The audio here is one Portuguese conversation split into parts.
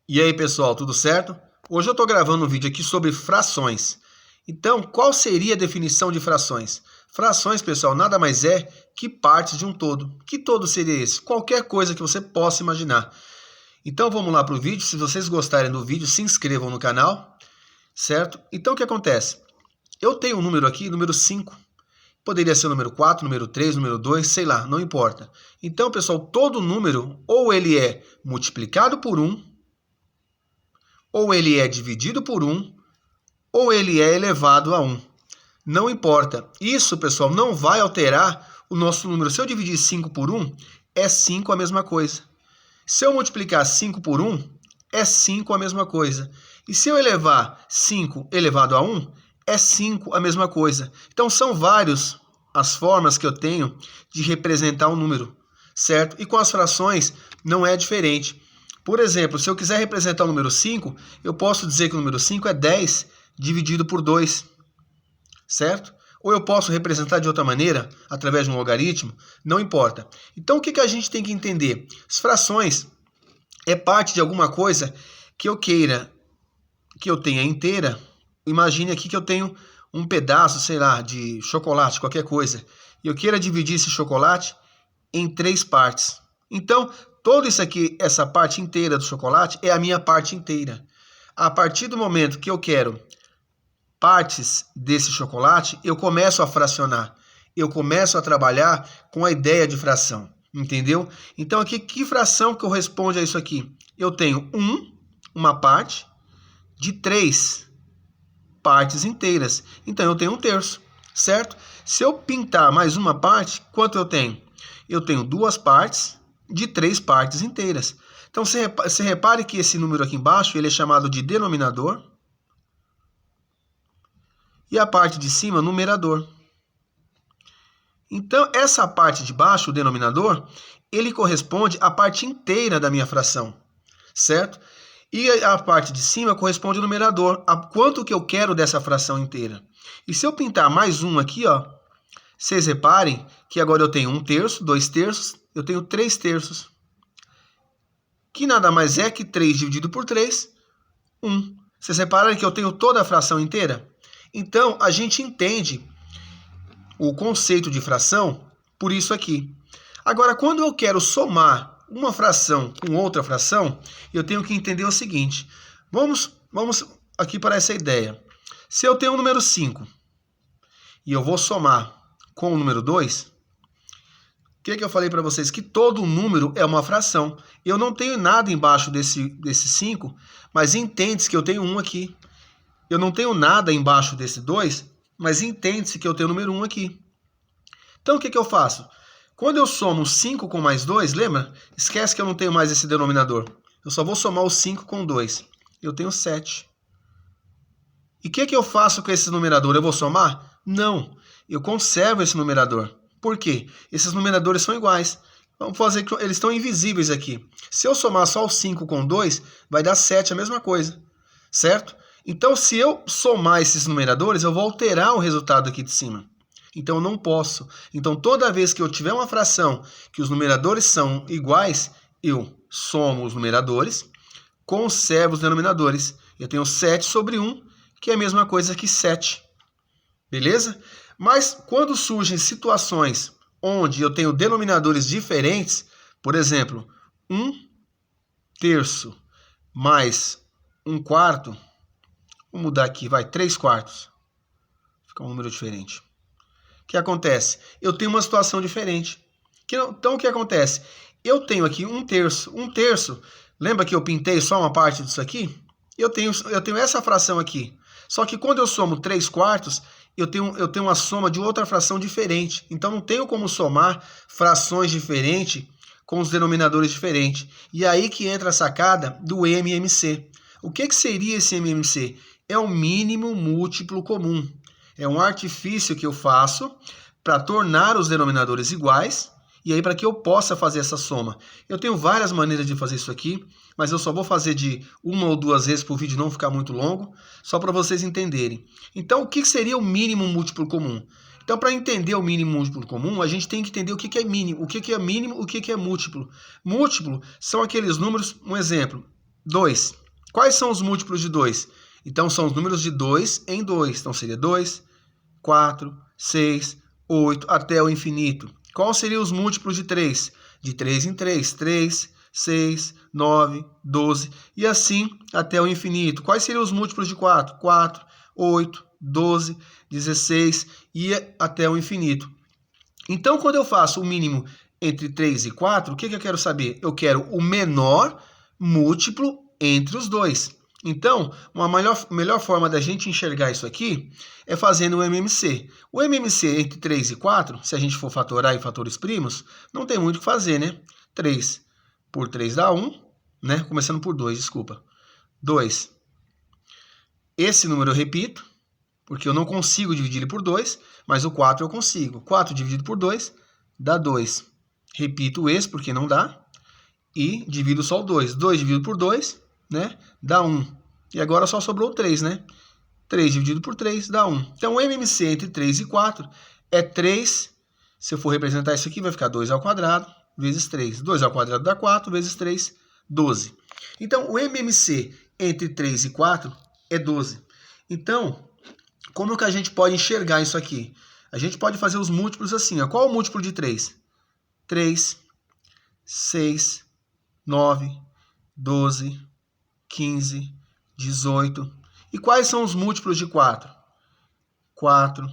E aí, pessoal, tudo certo? Hoje eu estou gravando um vídeo aqui sobre frações. Então, qual seria a definição de frações? Frações, pessoal, nada mais é que partes de um todo. Que todo seria esse? Qualquer coisa que você possa imaginar. Então, vamos lá para o vídeo. Se vocês gostarem do vídeo, se inscrevam no canal, certo? Então, o que acontece? Eu tenho um número aqui, número 5. Poderia ser o número 4, número 3, número 2, sei lá, não importa. Então, pessoal, todo número, ou ele é multiplicado por 1, ou ele é dividido por 1, ou ele é elevado a 1. Não importa. Isso, pessoal, não vai alterar o nosso número. Se eu dividir 5 por 1, é 5 a mesma coisa. Se eu multiplicar 5 por 1, é 5 a mesma coisa. E se eu elevar 5 elevado a 1, é 5 a mesma coisa. Então, são várias as formas que eu tenho de representar um número, certo? E com as frações não é diferente. Por exemplo, se eu quiser representar o número 5, eu posso dizer que o número 5 é 10 dividido por 2, certo? Ou eu posso representar de outra maneira, através de um logaritmo, não importa. Então, o que a gente tem que entender? As frações é parte de alguma coisa que eu queira que eu tenha inteira. Imagine aqui que eu tenho um pedaço, sei lá, de chocolate, qualquer coisa, e eu queira dividir esse chocolate em 3 partes. Então, todo isso aqui, essa parte inteira do chocolate, é a minha parte inteira. A partir do momento que eu quero partes desse chocolate, eu começo a fracionar. Eu começo a trabalhar com a ideia de fração. Entendeu? Então, aqui, que fração corresponde a isso aqui? Eu tenho uma parte de 3 partes inteiras. Então, eu tenho 1/3, certo? Se eu pintar mais uma parte, quanto eu tenho? Eu tenho 2 partes de 3 partes inteiras. Então, você repare que esse número aqui embaixo, ele é chamado de denominador. E a parte de cima, numerador. Então, essa parte de baixo, o denominador, ele corresponde à parte inteira da minha fração, certo? E a parte de cima corresponde ao numerador, a quanto que eu quero dessa fração inteira. E se eu pintar mais um aqui, ó, vocês reparem que agora eu tenho 1/3, 2/3, eu tenho 3/3. Que nada mais é que 3 dividido por 3, 1. Vocês reparam que eu tenho toda a fração inteira? Então, a gente entende o conceito de fração por isso aqui. Agora, quando eu quero somar uma fração com outra fração, eu tenho que entender o seguinte. Vamos aqui para essa ideia. Se eu tenho o número 5 e eu vou somar com o número 2, o que eu falei para vocês? Que todo número é uma fração. Eu não tenho nada embaixo desse 5, mas entende-se que eu tenho 1 aqui. Eu não tenho nada embaixo desse 2, mas entende-se que eu tenho o número 1 aqui. Então, o que eu faço? Quando eu somo 5 com mais 2, lembra? Esquece que eu não tenho mais esse denominador. Eu só vou somar o 5 com 2. Eu tenho 7. E o que eu faço com esse numerador? Eu vou somar? Não. Eu conservo esse numerador. Por quê? Esses numeradores são iguais. Vamos fazer que eles estão invisíveis aqui. Se eu somar só o 5 com 2, vai dar 7, a mesma coisa. Certo? Então, se eu somar esses numeradores, eu vou alterar o resultado aqui de cima. Então, eu não posso. Então, toda vez que eu tiver uma fração que os numeradores são iguais, eu somo os numeradores, conservo os denominadores. Eu tenho 7 sobre 1, que é a mesma coisa que 7. Beleza? Mas, quando surgem situações onde eu tenho denominadores diferentes, por exemplo, 1/3 mais 1/4, vou mudar aqui, vai, 3/4. Fica um número diferente. O que acontece? Eu tenho uma situação diferente. Então, o que acontece? Eu tenho aqui 1/3. 1/3, lembra que eu pintei só uma parte disso aqui? Eu tenho essa fração aqui. Só que quando eu somo 3/4, eu tenho uma soma de outra fração diferente. Então, não tenho como somar frações diferentes com os denominadores diferentes. E aí que entra a sacada do MMC. O que seria esse MMC? É o mínimo múltiplo comum. É um artifício que eu faço para tornar os denominadores iguais e aí para que eu possa fazer essa soma. Eu tenho várias maneiras de fazer isso aqui, mas eu só vou fazer de 1 ou 2 vezes para o vídeo não ficar muito longo, só para vocês entenderem. Então, o que seria o mínimo múltiplo comum? Então, para entender o mínimo múltiplo comum, a gente tem que entender o que é mínimo, o que é múltiplo. Múltiplo são aqueles números, um exemplo, 2. Quais são os múltiplos de 2? Então, são os números de 2 em 2. Então, seria 2, 4, 6, 8, até o infinito. Quais seriam os múltiplos de 3? De 3 em 3, 3, 6, 9, 12 e assim até o infinito. Quais seriam os múltiplos de 4? 4, 8, 12, 16 e até o infinito. Então, quando eu faço o mínimo entre 3 e 4, o que eu quero saber? Eu quero o menor múltiplo entre os dois. Então, uma melhor forma da gente enxergar isso aqui é fazendo o MMC. O MMC entre 3 e 4, se a gente for fatorar em fatores primos, não tem muito o que fazer, né? 3 por 3 dá 1, né? Começando por 2, desculpa. 2. Esse número eu repito, porque eu não consigo dividir ele por 2, mas o 4 eu consigo. 4 dividido por 2 dá 2. Repito esse, porque não dá. E divido só o 2. 2 dividido por 2, né? Dá 1. E agora só sobrou o 3, né? 3 dividido por 3 dá 1. Então, o MMC entre 3 e 4 é 3. Se eu for representar isso aqui, vai ficar 2 ao quadrado vezes 3. 2 ao quadrado dá 4, vezes 3, 12. Então, o MMC entre 3 e 4 é 12. Então, como que a gente pode enxergar isso aqui? A gente pode fazer os múltiplos assim. Ó. Qual é o múltiplo de 3? 3, 6, 9, 12, 15, 18. E quais são os múltiplos de 4? 4,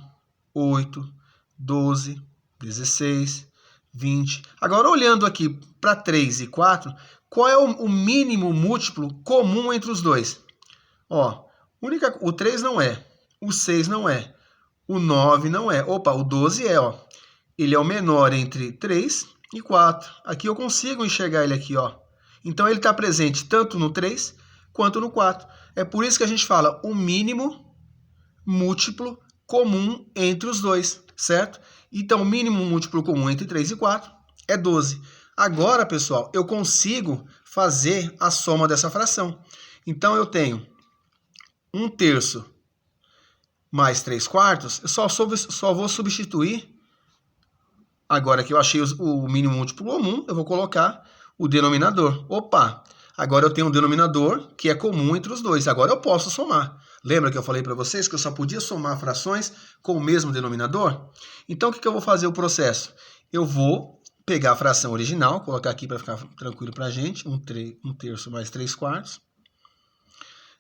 8, 12, 16, 20. Agora, olhando aqui para 3 e 4, qual é o mínimo múltiplo comum entre os dois? Ó, o 3 não é, o 6 não é, o 9 não é. Opa, o 12 é, ó. Ele é o menor entre 3 e 4. Aqui eu consigo enxergar ele aqui, ó. Então, ele está presente tanto no 3 quanto no 4. É por isso que a gente fala o mínimo múltiplo comum entre os dois, certo? Então, o mínimo múltiplo comum entre 3 e 4 é 12. Agora, pessoal, eu consigo fazer a soma dessa fração. Então, eu tenho 1/3 mais 3/4. Eu só vou substituir. Agora que eu achei o mínimo múltiplo comum, eu vou colocar o denominador. Opa! Agora eu tenho um denominador que é comum entre os dois. Agora eu posso somar. Lembra que eu falei para vocês que eu só podia somar frações com o mesmo denominador? Então, o que eu vou fazer o processo? Eu vou pegar a fração original, colocar aqui para ficar tranquilo para a gente, 1/3 mais 3/4.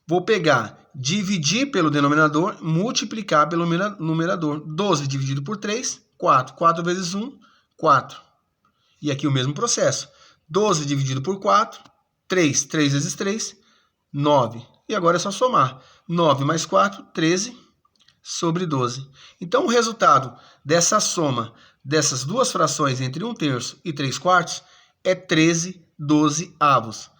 Vou pegar, dividir pelo denominador, multiplicar pelo numerador. 12 dividido por 3, 4. 4 vezes 1, 4. E aqui o mesmo processo. 12 dividido por 4, 3. 3 vezes 3, 9. E agora é só somar. 9 mais 4, 13 sobre 12. Então, o resultado dessa soma dessas duas frações entre 1/3 e 3/4 é 13/12,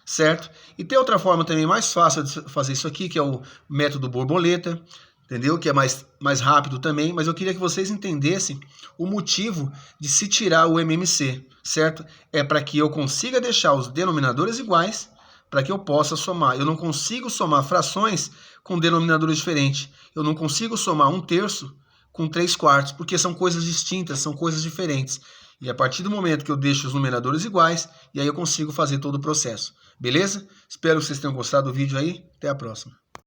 certo? E tem outra forma também mais fácil de fazer isso aqui, que é o método borboleta, entendeu? Que é mais rápido também, mas eu queria que vocês entendessem o motivo de se tirar o MMC, certo? É para que eu consiga deixar os denominadores iguais, para que eu possa somar. Eu não consigo somar frações com denominadores diferentes. Eu não consigo somar 1/3 com 3/4, porque são coisas distintas, são coisas diferentes. E a partir do momento que eu deixo os numeradores iguais, e aí eu consigo fazer todo o processo. Beleza? Espero que vocês tenham gostado do vídeo aí. Até a próxima.